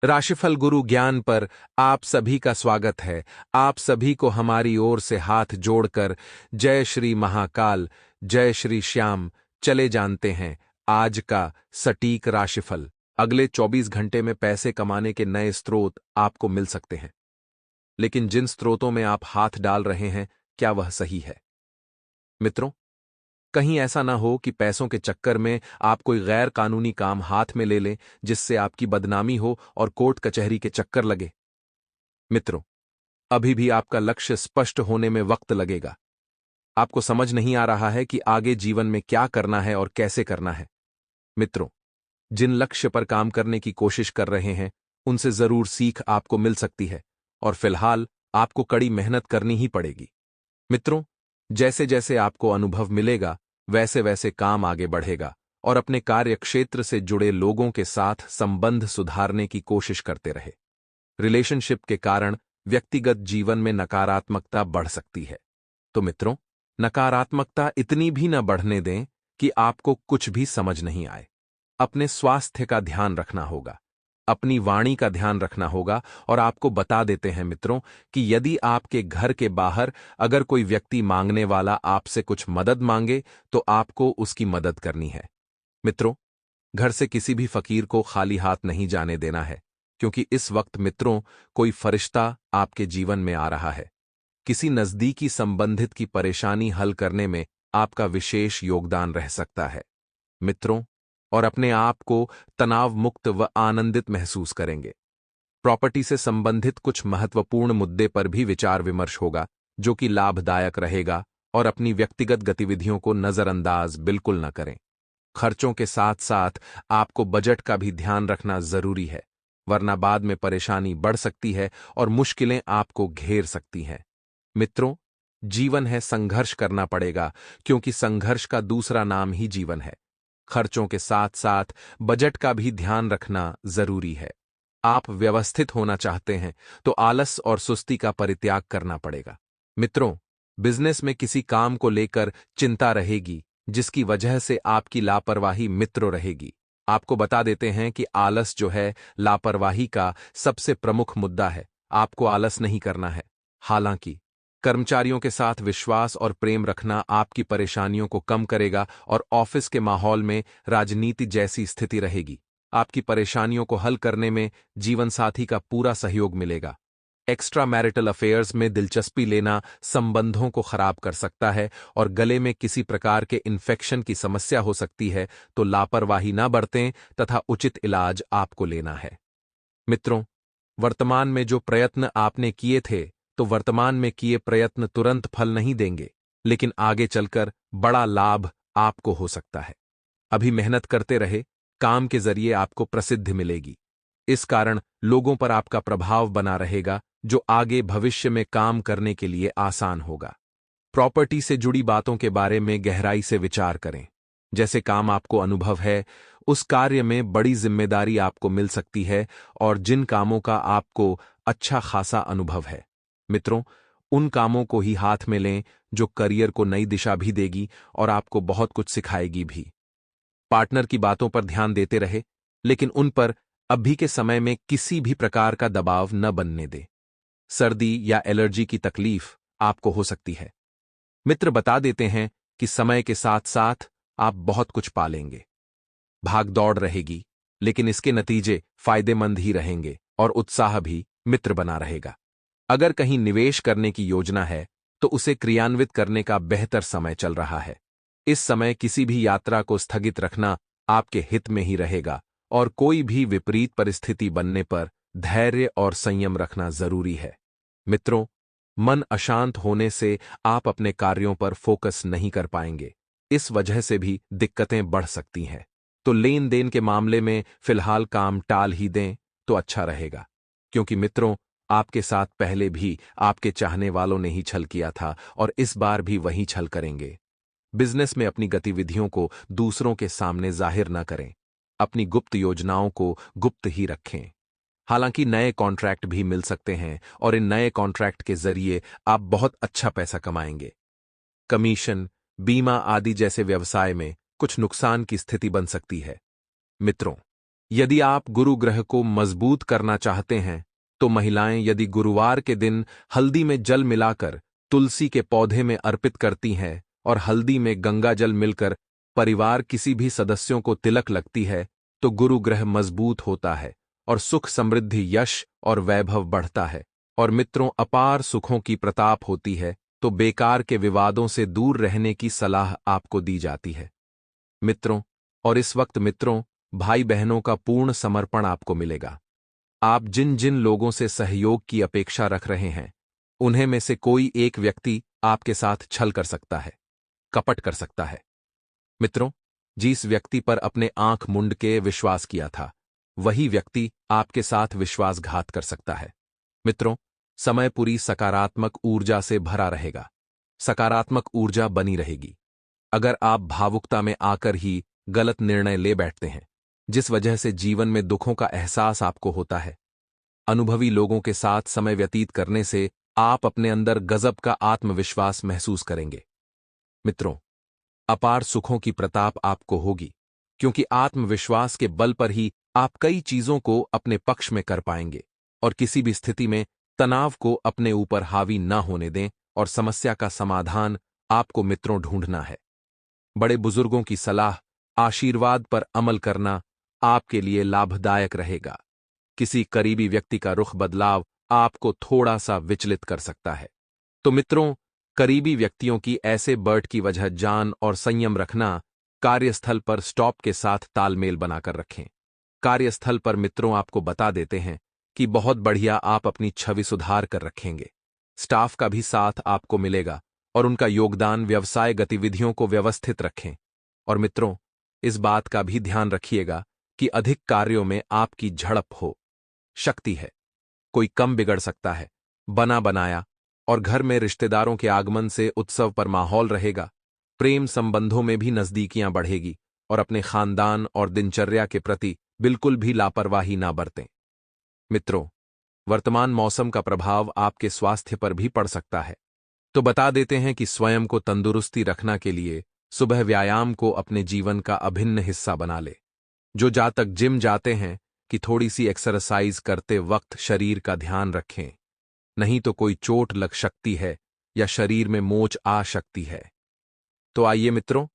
राशिफल गुरु ज्ञान पर आप सभी का स्वागत है। आप सभी को हमारी ओर से हाथ जोड़कर जय श्री महाकाल, जय श्री श्याम। चले जानते हैं आज का सटीक राशिफल। अगले 24 घंटे में पैसे कमाने के नए स्रोत आपको मिल सकते हैं, लेकिन जिन स्रोतों में आप हाथ डाल रहे हैं, क्या वह सही है? मित्रों, कहीं ऐसा ना हो कि पैसों के चक्कर में आप कोई गैर कानूनी काम हाथ में ले लें, जिससे आपकी बदनामी हो और कोर्ट कचहरी के चक्कर लगे। मित्रों, अभी भी आपका लक्ष्य स्पष्ट होने में वक्त लगेगा। आपको समझ नहीं आ रहा है कि आगे जीवन में क्या करना है और कैसे करना है। मित्रों, जिन लक्ष्य पर काम करने की कोशिश कर रहे हैं, उनसे जरूर सीख आपको मिल सकती है, और फिलहाल आपको कड़ी मेहनत करनी ही पड़ेगी। मित्रों, जैसे जैसे आपको अनुभव मिलेगा, वैसे वैसे काम आगे बढ़ेगा, और अपने कार्य क्षेत्र से जुड़े लोगों के साथ संबंध सुधारने की कोशिश करते रहे। रिलेशनशिप के कारण व्यक्तिगत जीवन में नकारात्मकता बढ़ सकती है। तो मित्रों, नकारात्मकता इतनी भी न बढ़ने दें कि आपको कुछ भी समझ नहीं आए। अपने स्वास्थ्य का ध्यान रखना होगा, अपनी वाणी का ध्यान रखना होगा, और आपको बता देते हैं मित्रों कि यदि आपके घर के बाहर अगर कोई व्यक्ति मांगने वाला आपसे कुछ मदद मांगे, तो आपको उसकी मदद करनी है। मित्रों, घर से किसी भी फकीर को खाली हाथ नहीं जाने देना है, क्योंकि इस वक्त मित्रों कोई फरिश्ता आपके जीवन में आ रहा है। किसी नजदीकी संबंधित की परेशानी हल करने में आपका विशेष योगदान रह सकता है। मित्रों, और अपने आप को तनाव मुक्त व आनंदित महसूस करेंगे। प्रॉपर्टी से संबंधित कुछ महत्वपूर्ण मुद्दे पर भी विचार विमर्श होगा, जो कि लाभदायक रहेगा, और अपनी व्यक्तिगत गतिविधियों को नजरअंदाज बिल्कुल न करें। खर्चों के साथ साथ आपको बजट का भी ध्यान रखना जरूरी है, वरना बाद में परेशानी बढ़ सकती है और मुश्किलें आपको घेर सकती हैं। मित्रों, जीवन है, संघर्ष करना पड़ेगा, क्योंकि संघर्ष का दूसरा नाम ही जीवन है। खर्चों के साथ साथ बजट का भी ध्यान रखना जरूरी है। आप व्यवस्थित होना चाहते हैं तो आलस और सुस्ती का परित्याग करना पड़ेगा। मित्रों, बिजनेस में किसी काम को लेकर चिंता रहेगी, जिसकी वजह से आपकी लापरवाही मित्रों रहेगी। आपको बता देते हैं कि आलस जो है, लापरवाही का सबसे प्रमुख मुद्दा है। आपको आलस नहीं करना है। हालांकि कर्मचारियों के साथ विश्वास और प्रेम रखना आपकी परेशानियों को कम करेगा, और ऑफिस के माहौल में राजनीति जैसी स्थिति रहेगी। आपकी परेशानियों को हल करने में जीवनसाथी का पूरा सहयोग मिलेगा। एक्स्ट्रा मैरिटल अफेयर्स में दिलचस्पी लेना संबंधों को खराब कर सकता है, और गले में किसी प्रकार के इन्फेक्शन की समस्या हो सकती है, तो लापरवाही न बरतें तथा उचित इलाज आपको लेना है। मित्रों, वर्तमान में जो प्रयत्न आपने किए थे, तो वर्तमान में किए प्रयत्न तुरंत फल नहीं देंगे, लेकिन आगे चलकर बड़ा लाभ आपको हो सकता है। अभी मेहनत करते रहे, काम के जरिए आपको प्रसिद्धि मिलेगी। इस कारण लोगों पर आपका प्रभाव बना रहेगा, जो आगे भविष्य में काम करने के लिए आसान होगा। प्रॉपर्टी से जुड़ी बातों के बारे में गहराई से विचार करें। जैसे काम आपको अनुभव है, उस कार्य में बड़ी जिम्मेदारी आपको मिल सकती है, और जिन कामों का आपको अच्छा खासा अनुभव है, मित्रों, उन कामों को ही हाथ में लें, जो करियर को नई दिशा भी देगी और आपको बहुत कुछ सिखाएगी भी। पार्टनर की बातों पर ध्यान देते रहे, लेकिन उन पर अभी के समय में किसी भी प्रकार का दबाव न बनने दे। सर्दी या एलर्जी की तकलीफ आपको हो सकती है। मित्र बता देते हैं कि समय के साथ साथ आप बहुत कुछ पालेंगे। भाग दौड़ रहेगी, लेकिन इसके नतीजे फायदेमंद ही रहेंगे, और उत्साह भी मित्र बना रहेगा। अगर कहीं निवेश करने की योजना है, तो उसे क्रियान्वित करने का बेहतर समय चल रहा है। इस समय किसी भी यात्रा को स्थगित रखना आपके हित में ही रहेगा, और कोई भी विपरीत परिस्थिति बनने पर धैर्य और संयम रखना जरूरी है। मित्रों, मन अशांत होने से आप अपने कार्यों पर फोकस नहीं कर पाएंगे। इस वजह से भी दिक्कतें बढ़ सकती हैं। तो लेन देन के मामले में फिलहाल काम टाल ही दें तो अच्छा रहेगा, क्योंकि मित्रों, आपके साथ पहले भी आपके चाहने वालों ने ही छल किया था, और इस बार भी वही छल करेंगे। बिजनेस में अपनी गतिविधियों को दूसरों के सामने जाहिर न करें। अपनी गुप्त योजनाओं को गुप्त ही रखें। हालांकि नए कॉन्ट्रैक्ट भी मिल सकते हैं, और इन नए कॉन्ट्रैक्ट के जरिए आप बहुत अच्छा पैसा कमाएंगे। कमीशन, बीमा आदि जैसे व्यवसाय में कुछ नुकसान की स्थिति बन सकती है। मित्रों, यदि आप गुरु ग्रह को मजबूत करना चाहते हैं तो महिलाएं यदि गुरुवार के दिन हल्दी में जल मिलाकर तुलसी के पौधे में अर्पित करती हैं और हल्दी में गंगा जल मिलकर परिवार किसी भी सदस्यों को तिलक लगती है तो गुरु ग्रह मजबूत होता है और सुख समृद्धि यश और वैभव बढ़ता है और मित्रों अपार सुखों की प्रताप होती है। तो बेकार के विवादों से दूर रहने की सलाह आपको दी जाती है मित्रों। और इस वक्त मित्रों भाई बहनों का पूर्ण समर्पण आपको मिलेगा। आप जिन जिन लोगों से सहयोग की अपेक्षा रख रहे हैं उन्हें में से कोई एक व्यक्ति आपके साथ छल कर सकता है, कपट कर सकता है। मित्रों, जिस व्यक्ति पर अपने आंख मूंद के विश्वास किया था वही व्यक्ति आपके साथ विश्वासघात कर सकता है। मित्रों, समय पूरी सकारात्मक ऊर्जा से भरा रहेगा, सकारात्मक ऊर्जा बनी रहेगी। अगर आप भावुकता में आकर ही गलत निर्णय ले बैठते हैं जिस वजह से जीवन में दुखों का एहसास आपको होता है, अनुभवी लोगों के साथ समय व्यतीत करने से आप अपने अंदर गजब का आत्मविश्वास महसूस करेंगे। मित्रों, अपार सुखों की प्रताप आपको होगी क्योंकि आत्मविश्वास के बल पर ही आप कई चीजों को अपने पक्ष में कर पाएंगे और किसी भी स्थिति में तनाव को अपने ऊपर हावी न होने दें और समस्या का समाधान आपको मित्रों ढूंढना है। बड़े बुजुर्गों की सलाह, आशीर्वाद पर अमल करना आपके लिए लाभदायक रहेगा। किसी करीबी व्यक्ति का रुख बदलाव आपको थोड़ा सा विचलित कर सकता है। तो मित्रों, करीबी व्यक्तियों की ऐसे बर्ट की वजह जान और संयम रखना, कार्यस्थल पर स्टॉप के साथ तालमेल बनाकर रखें। कार्यस्थल पर मित्रों आपको बता देते हैं कि बहुत बढ़िया आप अपनी छवि सुधार कर रखेंगे। स्टाफ का भी साथ आपको मिलेगा और उनका योगदान व्यवसाय गतिविधियों को व्यवस्थित रखें। और मित्रों, इस बात का भी ध्यान रखिएगा कि अधिक कार्यों में आपकी झड़प हो। शक्ति है, कोई कम बिगड़ सकता है, बना बनाया, और घर में रिश्तेदारों के आगमन से उत्सव पर माहौल रहेगा। प्रेम संबंधों में भी नजदीकियां बढ़ेगी और अपने खानदान और दिनचर्या के प्रति बिल्कुल भी लापरवाही ना बरतें। मित्रों, वर्तमान मौसम का प्रभाव आपके स्वास्थ्य पर भी पड़ सकता है, तो बता देते हैं कि स्वयं को तंदुरुस्ती रखना के लिए सुबह व्यायाम को अपने जीवन का अभिन्न हिस्सा बना ले। जो जातक जिम जाते हैं कि थोड़ी सी एक्सरसाइज करते वक्त शरीर का ध्यान रखें, नहीं तो कोई चोट लग सकती है या शरीर में मोच आ सकती है। तो आइए मित्रों,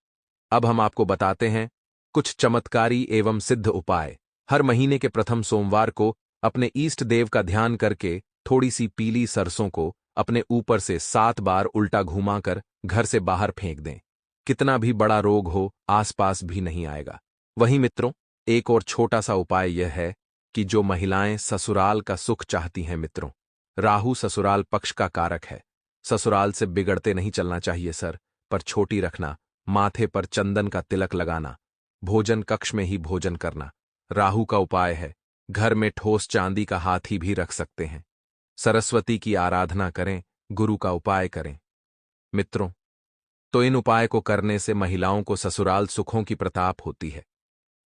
अब हम आपको बताते हैं कुछ चमत्कारी एवं सिद्ध उपाय। हर महीने के प्रथम सोमवार को अपने ईष्ट देव का ध्यान करके थोड़ी सी पीली सरसों को अपने ऊपर से 7 बार उल्टा घुमाकर घर से बाहर फेंक दें। कितना भी बड़ा रोग हो आसपास भी नहीं आएगा। वहीं मित्रों, एक और छोटा सा उपाय यह है कि जो महिलाएं ससुराल का सुख चाहती हैं मित्रों, राहु ससुराल पक्ष का कारक है। ससुराल से बिगड़ते नहीं चलना चाहिए सर, पर छोटी रखना, माथे पर चंदन का तिलक लगाना, भोजन कक्ष में ही भोजन करना। राहु का उपाय है, घर में ठोस चांदी का हाथी भी रख सकते हैं। सरस्वती की आराधना करें, गुरु का उपाय करें। मित्रों, तो इन उपाय को करने से महिलाओं को ससुराल सुखों की प्रताप होती है।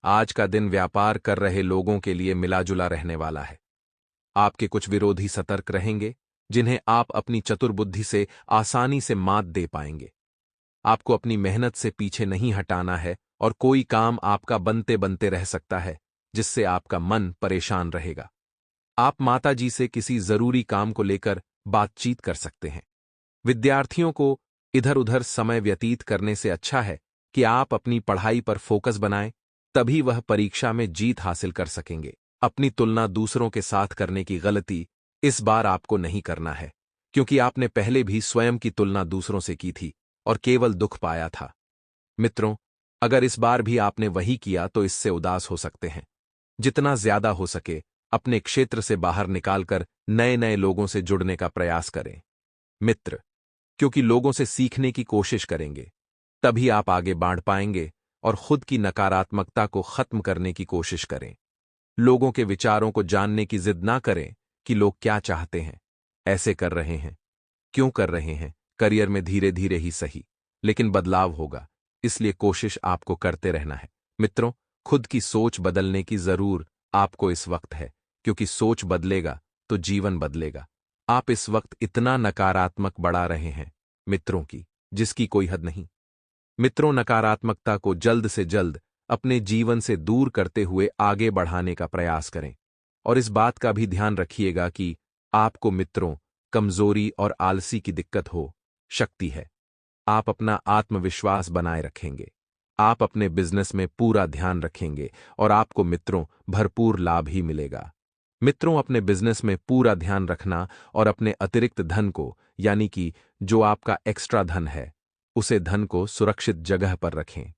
आज का दिन व्यापार कर रहे लोगों के लिए मिलाजुला रहने वाला है। आपके कुछ विरोधी सतर्क रहेंगे जिन्हें आप अपनी चतुर बुद्धि से आसानी से मात दे पाएंगे। आपको अपनी मेहनत से पीछे नहीं हटाना है और कोई काम आपका बनते बनते रह सकता है जिससे आपका मन परेशान रहेगा। आप माता जी से किसी जरूरी काम को लेकर बातचीत कर सकते हैं। विद्यार्थियों को इधर उधर समय व्यतीत करने से अच्छा है कि आप अपनी पढ़ाई पर फोकस बनाएं, तभी वह परीक्षा में जीत हासिल कर सकेंगे। अपनी तुलना दूसरों के साथ करने की गलती इस बार आपको नहीं करना है, क्योंकि आपने पहले भी स्वयं की तुलना दूसरों से की थी और केवल दुख पाया था। मित्रों, अगर इस बार भी आपने वही किया तो इससे उदास हो सकते हैं। जितना ज्यादा हो सके अपने क्षेत्र से बाहर निकालकर नए नए लोगों से जुड़ने का प्रयास करें मित्र, क्योंकि लोगों से सीखने की कोशिश करेंगे तभी आप आगे बढ़ पाएंगे और खुद की नकारात्मकता को खत्म करने की कोशिश करें। लोगों के विचारों को जानने की जिद ना करें कि लोग क्या चाहते हैं, ऐसे कर रहे हैं, क्यों कर रहे हैं। करियर में धीरे धीरे ही सही, लेकिन बदलाव होगा, इसलिए कोशिश आपको करते रहना है। मित्रों, खुद की सोच बदलने की जरूर आपको इस वक्त है, क्योंकि सोच बदलेगा तो जीवन बदलेगा। आप इस वक्त इतना नकारात्मक बढ़ा रहे हैं मित्रों की जिसकी कोई हद नहीं। मित्रों, नकारात्मकता को जल्द से जल्द अपने जीवन से दूर करते हुए आगे बढ़ाने का प्रयास करें। और इस बात का भी ध्यान रखिएगा कि आपको मित्रों, कमजोरी और आलसी की दिक्कत हो, शक्ति है। आप अपना आत्मविश्वास बनाए रखेंगे। आप अपने बिजनेस में पूरा ध्यान रखेंगे और आपको मित्रों भरपूर लाभ ही मिलेगा। मित्रों, अपने बिजनेस में पूरा ध्यान रखना और अपने अतिरिक्त धन को, यानी कि जो आपका एक्स्ट्रा धन है, उसे धन को सुरक्षित जगह पर रखें।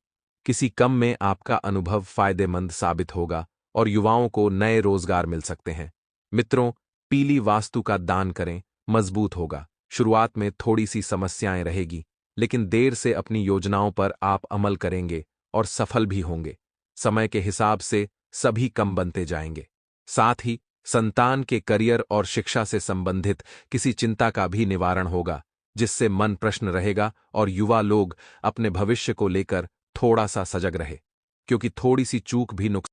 किसी कम में आपका अनुभव फायदेमंद साबित होगा और युवाओं को नए रोजगार मिल सकते हैं। मित्रों, पीली वास्तु का दान करें, मजबूत होगा। शुरुआत में थोड़ी सी समस्याएं रहेगी, लेकिन देर से अपनी योजनाओं पर आप अमल करेंगे और सफल भी होंगे। समय के हिसाब से सभी कम बनते जाएंगे। साथ ही संतान के करियर और शिक्षा से संबंधित किसी चिंता का भी निवारण होगा, जिससे मन प्रश्न रहेगा और युवा लोग अपने भविष्य को लेकर थोड़ा सा सजग रहे, क्योंकि थोड़ी सी चूक भी नुकसान